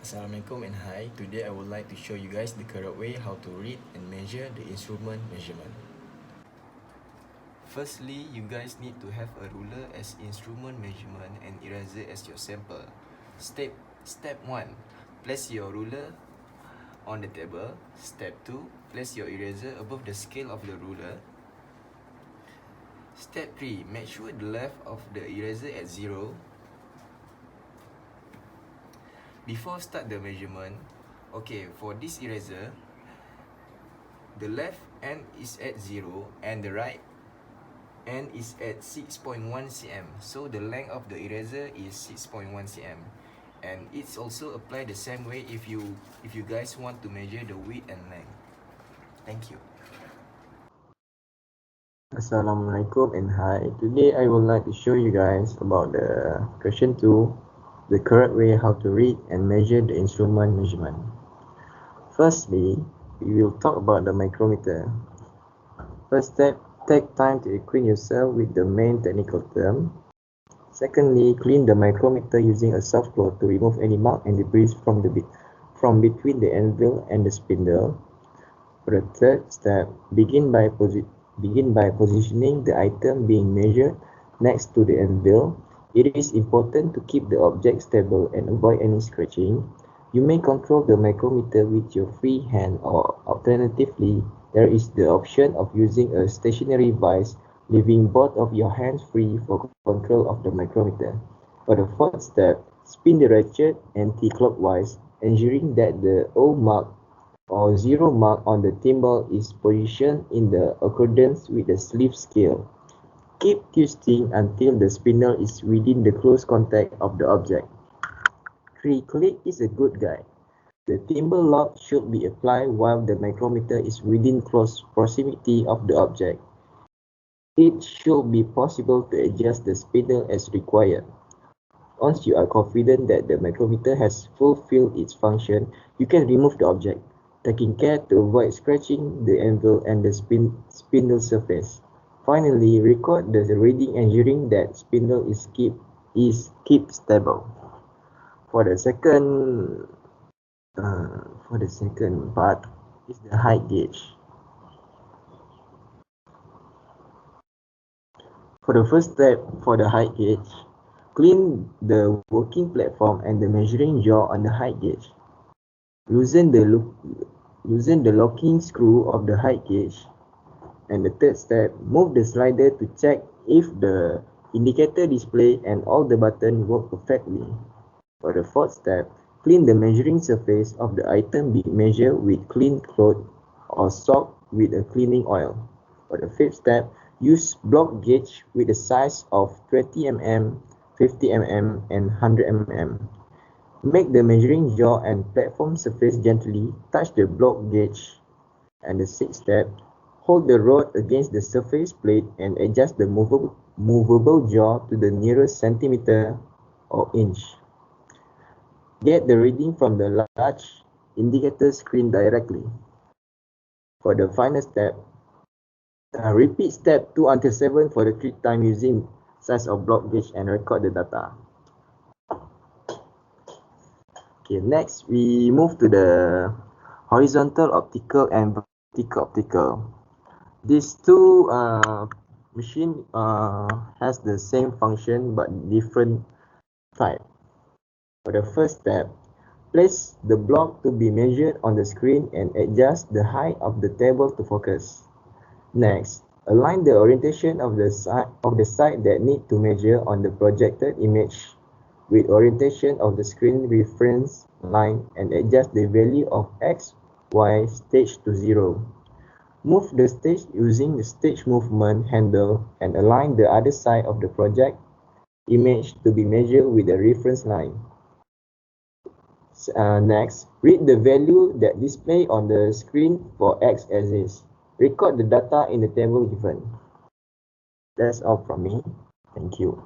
Assalamualaikum and hi. Today I would like to show you guys the correct way how to read and measure the instrument measurement. Firstly, you guys need to have a ruler as instrument measurement and eraser as your sample. Step 1. Place your ruler on the table. Step 2. Place your eraser above the scale of the ruler. Step 3. Make sure the left of the eraser at 0. Before start the measurement, okay, for this eraser, the left end is at 0 and the right end is at 6.1 cm. So the length of the eraser is 6.1 cm. And it's also applied the same way if you guys want to measure the width and length. Thank you. Assalamualaikum and hi. Today I would like to show you guys about the question 2, the correct way how to read and measure the instrument measurement. Firstly, we will talk about the micrometer. First step, take time to acquaint yourself with the main technical term. Secondly, clean the micrometer using a soft cloth to remove any mark and debris from between the anvil and the spindle. For the third step, begin by positioning the item being measured next to the anvil. It is important to keep the object stable and avoid any scratching. You may control the micrometer with your free hand, or alternatively, there is the option of using a stationary vise, leaving both of your hands free for control of the micrometer. For the fourth step, spin the ratchet anti-clockwise, ensuring that the O mark or 0 mark on the thimble is positioned in the accordance with the sleeve scale. Keep twisting until the spindle is within the close contact of the object. 3 click is a good guide. The thimble lock should be applied while the micrometer is within close proximity of the object. It should be possible to adjust the spindle as required. Once you are confident that the micrometer has fulfilled its function, you can remove the object, taking care to avoid scratching the anvil and the spindle surface. Finally, record the reading, ensuring that spindle is kept stable. For the second part is the height gauge. For the first step, for the height gauge, clean the working platform and the measuring jaw on the height gauge. Loosen the locking screw of the height gauge. And the third step, move the slider to check if the indicator display and all the buttons work perfectly. For the fourth step, clean the measuring surface of the item being measured with clean cloth or soak with a cleaning oil. For the fifth step, use block gauge with a size of 20 mm, 50 mm and 100 mm. Make the measuring jaw and platform surface gently touch the block gauge. And the sixth step, hold the rod against the surface plate and adjust the movable jaw to the nearest centimeter or inch. Get the reading from the large indicator screen directly. For the final step, repeat step 2 until 7 for the third time using size of block gauge and record the data. Okay, next we move to the horizontal optical and vertical optical. These two machine has the same function but different type. For the first step, place the block to be measured on the screen and adjust the height of the table to focus. Next, align the orientation of the side that need to measure on the projected image with orientation of the screen reference line and adjust the value of X, Y stage to 0. Move the stage using the stage movement handle and align the other side of the project image to be measured with the reference line. Next, read the value that display on the screen for X axis. Record the data in the table given. That's all from me. Thank you.